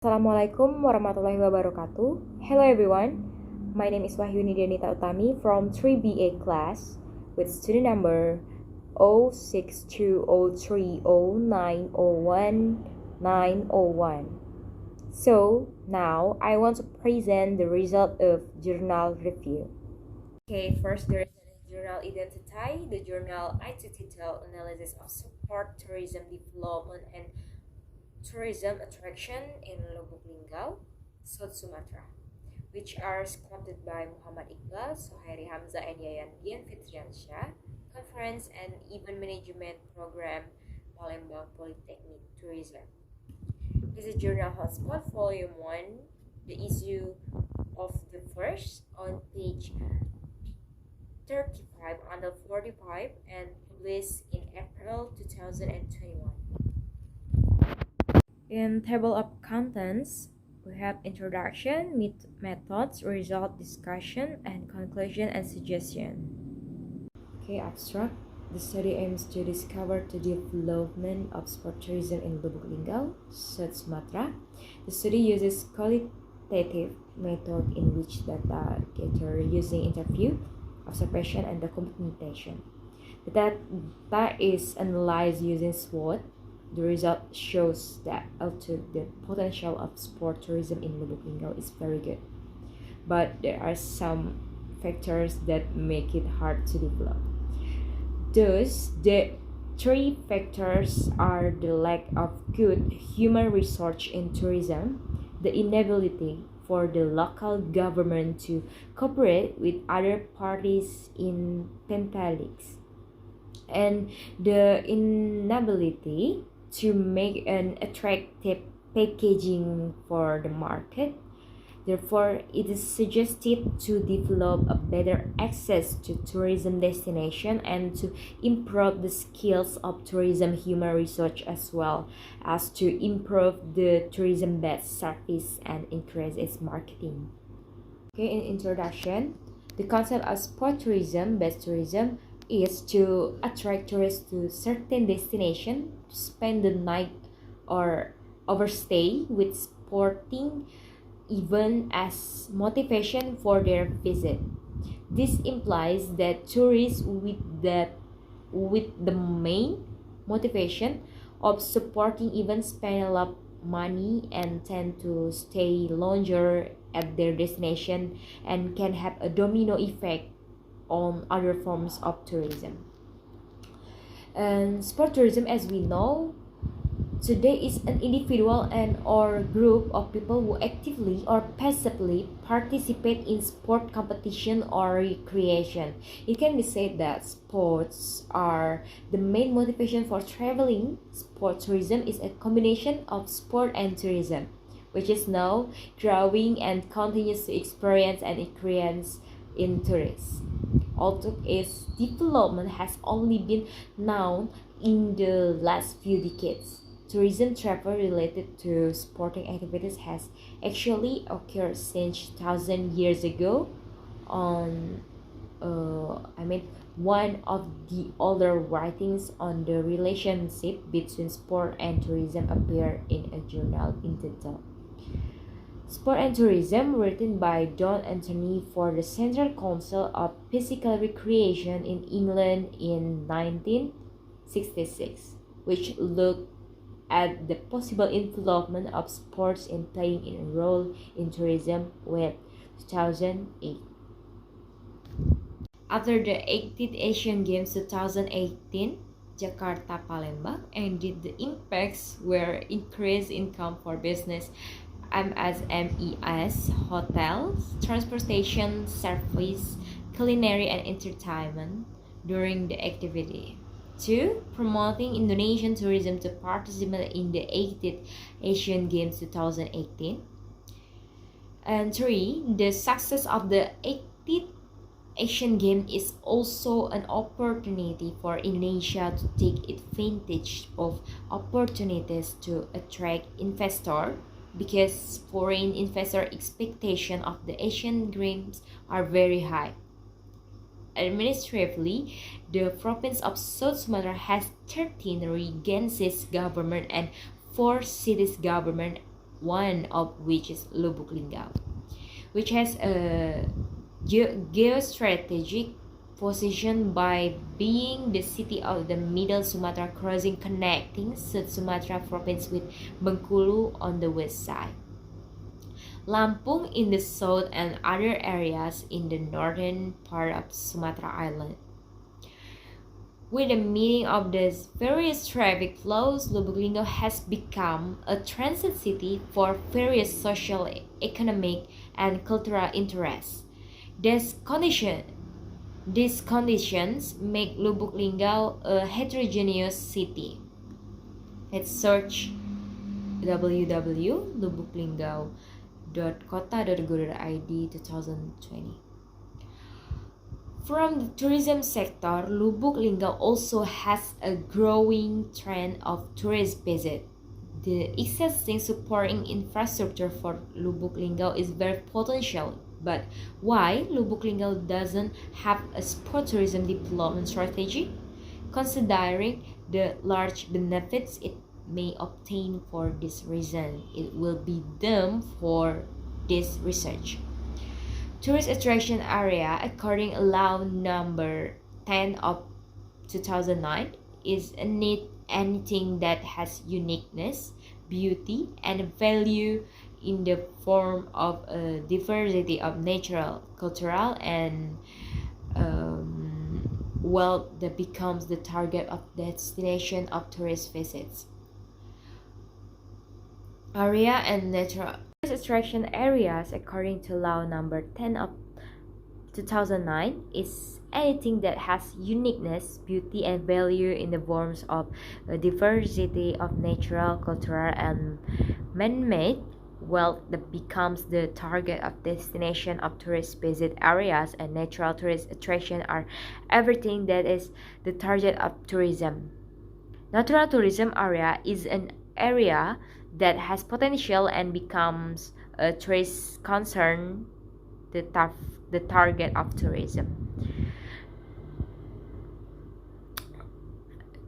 Assalamualaikum warahmatullahi wabarakatuh. Hello everyone. My name is Wahyuni Dianita Utami from 3BA class with student number 062030901. So now I want to present the result of journal review. Okay, first there is a journal identity, the journal attitudinal analysis of support tourism development and tourism attraction in Lubuk Linggau, South Sumatra, which are scripted by Muhammad Iqbal, Sohairi Hamza, and Dian Fitriansyah, Conference and Event Management Program, Palembang Polytechnic Tourism. This is Journal Hotspot, Volume 1, the issue of the first on page 35 under 45 and published in April 2021. In table of contents, we have introduction, methods, result, discussion, and conclusion and suggestion. Okay, abstract. The study aims to discover the development of sport tourism in Lubuk Linggau, South Sumatra. The study uses qualitative method in which data gathered using interview, observation, and documentation. The data is analyzed using SWOT. The result shows that although the potential of sport tourism in Lubuk Linggau is very good, but there are some factors that make it hard to develop. Thus, the three factors are the lack of good human resource in tourism, the inability for the local government to cooperate with other parties in Pentalics, and the inability to make an attractive packaging for the market. Therefore, it is suggested to develop a better access to tourism destination and to improve the skills of tourism human resource as well as to improve the tourism-based service and increase its marketing. Okay, in introduction, the concept of sport tourism-based tourism is to attract tourists to certain destination to spend the night or overstay with sporting event as motivation for their visit. This implies that tourists with the main motivation of supporting events spend a lot of money and tend to stay longer at their destination and can have a domino effect on other forms of tourism. And sport tourism, as we know, today is an individual and or group of people who actively or passively participate in sport competition or recreation. It can be said that sports are the main motivation for traveling. Sport tourism is a combination of sport and tourism, which is now growing and continues to experience and increase in tourists. Although its development has only been known in the last few decades, tourism travel related to sporting activities has actually occurred since 1,000 years ago. One of the older writings on the relationship between sport and tourism appeared in a journal entitled Sport and Tourism, written by Don Anthony for the Central Council of Physical Recreation in England in 1966, which looked at the possible involvement of sports in playing a role in tourism with 2008. After the 18th Asian Games 2018, Jakarta Palembang ended, the impacts were increased income for business MSMEs, hotels, transportation service, culinary and entertainment during the activity. 2. Promoting Indonesian tourism to participate in the 18th Asian Games 2018. And 3. The success of the 18th Asian Games is also an opportunity for Indonesia to take advantage of opportunities to attract investors, because foreign investor expectations of the Asian Games are very high. Administratively, the province of South Sumatra has 13 regencies government and 4 cities government one of which is Lubuk Linggau, which has a geostrategic position by being the city of the Middle Sumatra crossing connecting South Sumatra province with Bengkulu on the west side, Lampung in the south, and other areas in the northern part of Sumatra Island. With the meeting of these various traffic flows, Lubuk Linggau has become a transit city for various social, economic, and cultural interests. These conditions make Lubuk Linggau a heterogeneous city. Let's search www.lubuklinggau.kota.go.id 2020. From the tourism sector, Lubuk Linggau also has a growing trend of tourist visit. The existing supporting infrastructure for Lubuk Linggau is very potential, but why Lubuk Linggau doesn't have a sport tourism development strategy? Considering the large benefits it may obtain for this reason, it will be done for this research. Tourist attraction area, according to law number 10 of 2009, is anything that has uniqueness, beauty, and value in the form of a diversity of natural, cultural, and wealth that becomes the target of destination of tourist visits. Area and natural tourist attraction areas, according to law number 10 of 2009, is anything that has uniqueness, beauty, and value in the forms of a diversity of natural, cultural, and man-made wealth that becomes the target of destination of tourist visit areas. And natural tourist attraction are everything that is the target of tourism. Natural tourism area is an area that has potential and becomes a tourist concern, the target of tourism.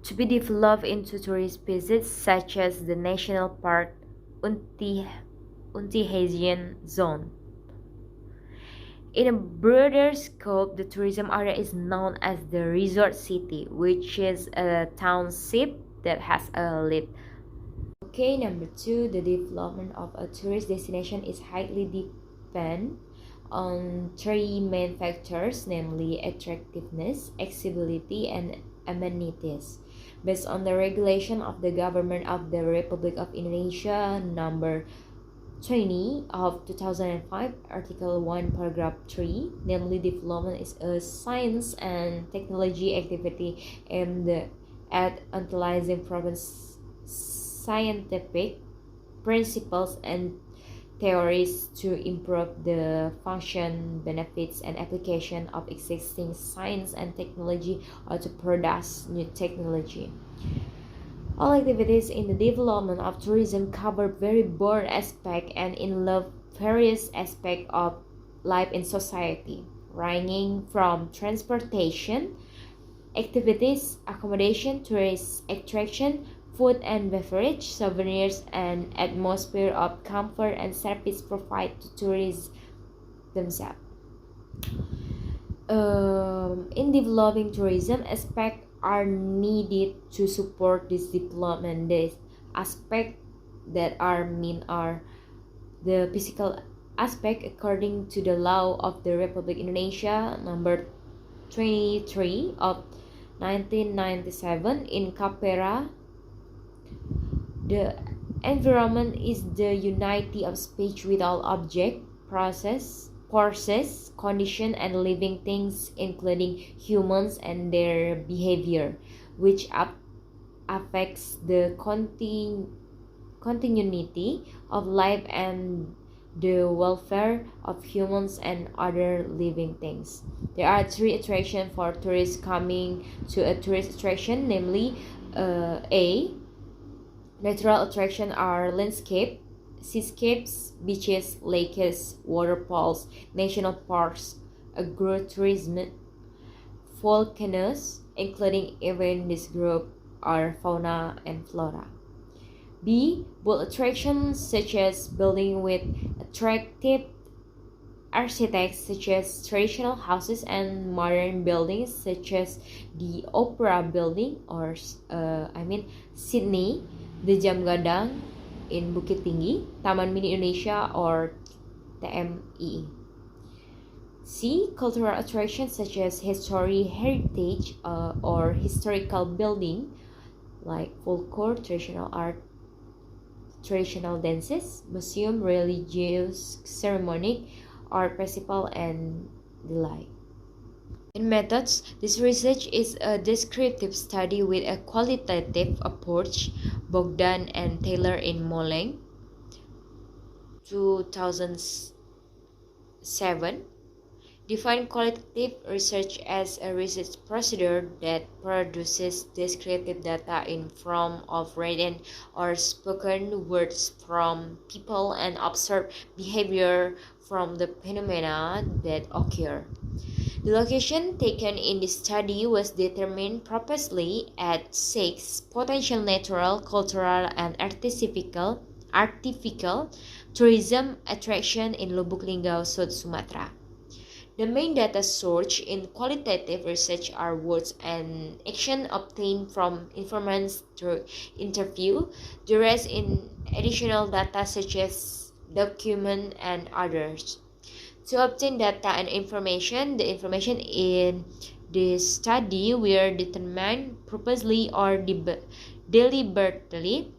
To be developed into tourist visits, such as the National Park Unti-Hazian Zone. In a broader scope, the tourism area is known as the resort city, which is a township that has a lit. Okay, number 2, the development of a tourist destination is highly dependent on 3 main factors, namely attractiveness, accessibility, and amenities. Based on the regulation of the Government of the Republic of Indonesia number 20 of 2005, Article 1, Paragraph 3, namely development is a science and technology activity aimed at utilizing province scientific principles and theories to improve the function, benefits, and application of existing science and technology, or to produce new technology. All activities in the development of tourism cover very broad aspects and involve various aspects of life in society, ranging from transportation, activities, accommodation, tourist attraction, food and beverage, souvenirs, and atmosphere of comfort and service provided to tourists themselves. In developing tourism, aspects are needed to support this development. The aspects that are the physical aspect, according to the law of the Republic of Indonesia number 23 of 1997 in Capera. The environment is the unity of space with all objects, process, condition, and living things, including humans and their behavior, which affects the continuity of life and the welfare of humans and other living things. There are 3 attractions for tourists coming to a tourist attraction, namely A. Natural attractions are landscape, seascapes, beaches, lakes, waterfalls, national parks, agrotourism, volcanoes, including even this group are fauna and flora. B. Bold attractions such as building with attractive architects such as traditional houses and modern buildings such as the Opera Building or Sydney, the Jam Gadang in Bukit Tinggi, Taman Mini Indonesia or TMII. C. Cultural attractions such as heritage or historical building like folklore, traditional art, traditional dances, museum, religious ceremony, art festival, and the like. In methods, this research is a descriptive study with a qualitative approach. Bogdan and Taylor in Moleng, 2007, define qualitative research as a research procedure that produces descriptive data in form of written or spoken words from people and observed behavior from the phenomena that occur. The location taken in this study was determined purposely at 6 potential natural, cultural, and artificial tourism attractions in Lubuk Linggau, South Sumatra. The main data source in qualitative research are words and action obtained from informants through interview. The rest in additional data such as document and others. To obtain data and information, the information in this study were determined purposely or deliberately.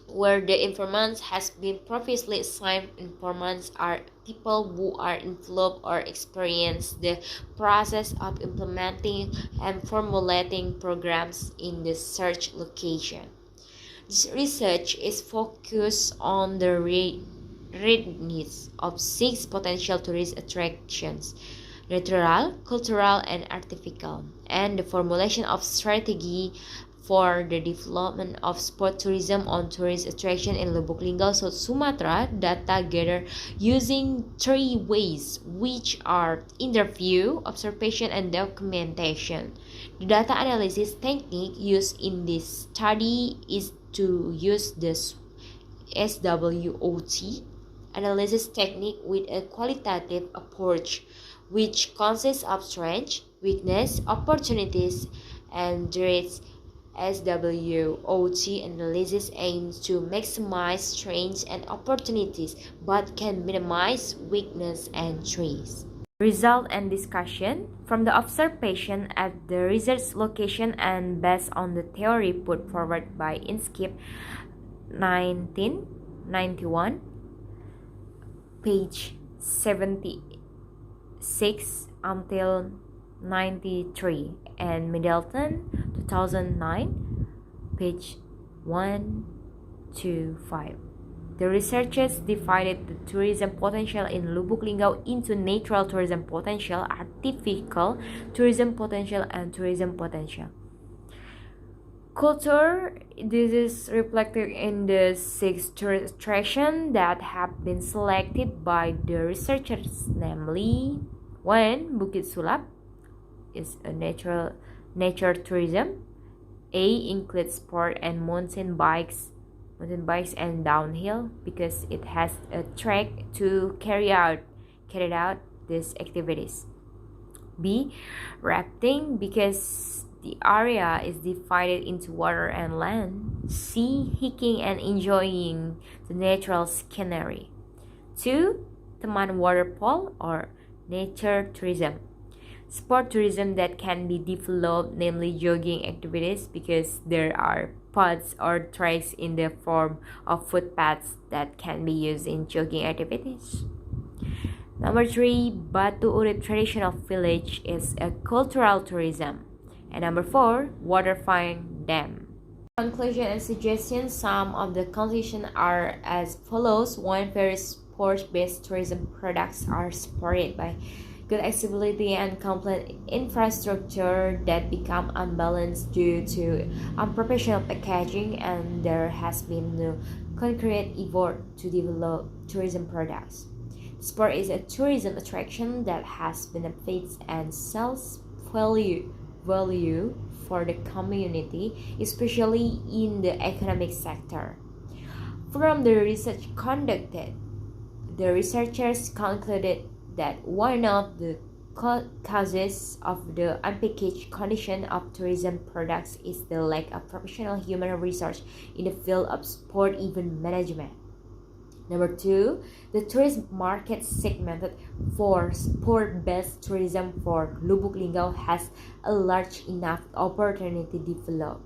Where the informants has been previously assigned, informants are people who are involved or experience the process of implementing and formulating programs in the search location. This research is focused on the readiness of 6 potential tourist attractions: natural, cultural, and artificial, and the formulation of strategy for the development of sport tourism on tourist attraction in Lubuk Linggau, South Sumatra. Data gathered using 3 ways, which are interview, observation, and documentation. The data analysis technique used in this study is to use the SWOT analysis technique with a qualitative approach, which consists of strengths, weaknesses, opportunities, and threats. SWOT analysis aims to maximize strengths and opportunities but can minimize weakness and threats. Result and discussion from the observation at the research location and based on the theory put forward by Inskip 1991, page 76 until 93, and Middleton 2009, page 125. The researchers divided the tourism potential in Lubuk Linggau into natural tourism potential, artificial tourism potential, and tourism potential. Culture, this is reflected in the 6 tourist attractions that have been selected by the researchers, namely 1. Bukit Sulap is a nature tourism. A includes sport and mountain bikes and downhill because it has a track to carry out these activities. B. Rafting because the area is divided into water and land. C. Hiking and enjoying the natural scenery. 2. Taman waterfall or nature tourism. Sport tourism that can be developed, namely jogging activities, because there are paths or tracks in the form of footpaths that can be used in jogging activities. Number 3, Batu Urip Traditional Village is a cultural tourism. And number 4, Waterfine Dam. Conclusion and suggestions. Some of the conclusions are as follows. 1. Very sport-based tourism products are supported by good accessibility and complete infrastructure that become unbalanced due to unprofessional packaging, and there has been no concrete effort to develop tourism products. Sport is a tourism attraction that has benefits and sales value for the community, especially in the economic sector. From the research conducted, the researchers concluded that one of the causes of the unpackaged condition of tourism products is the lack of professional human resource in the field of sport event management. Number 2, the tourist market segmented for sport-based tourism for Lubuk Linggau has a large enough opportunity to develop.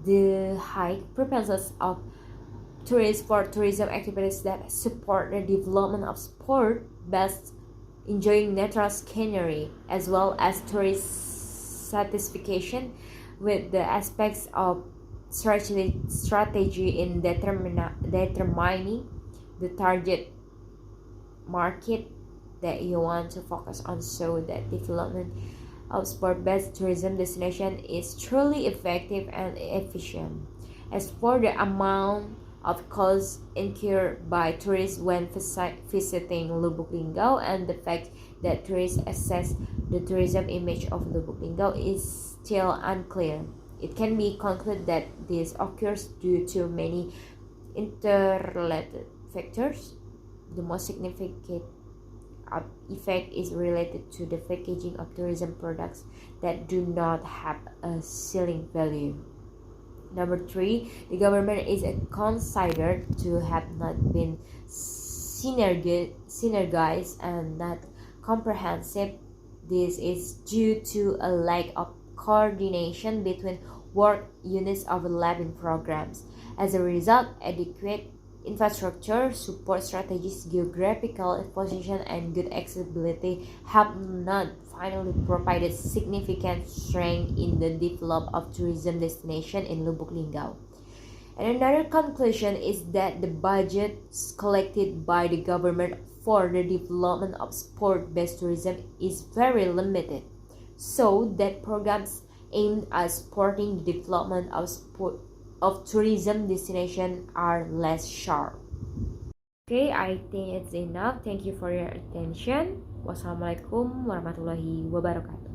The high prevalence of tourists for tourism activities that support the development of sport-based enjoying natural scenery as well as tourist satisfaction with the aspects of strategy in determining the target market that you want to focus on, so that development of sport-based tourism destination is truly effective and efficient. As for the amount of costs incurred by tourists when visiting Lubuk Linggau and the fact that tourists assess the tourism image of Lubuk Linggau is still unclear, it can be concluded that this occurs due to many interrelated factors. The most significant effect is related to the packaging of tourism products that do not have a selling value. Number 3, the government is considered to have not been synergized and not comprehensive. This is due to a lack of coordination between work units overlapping programs. As a result, adequate infrastructure, support strategies, geographical position, and good accessibility have not finally provided significant strength in the development of tourism destination in Lubuk Linggau. And another conclusion is that the budgets collected by the government for the development of sport-based tourism is very limited, so that programs aimed at supporting the development of tourism destination are less sharp. Okay, I think it's enough. Thank you for your attention. Wassalamualaikum warahmatullahi wabarakatuh.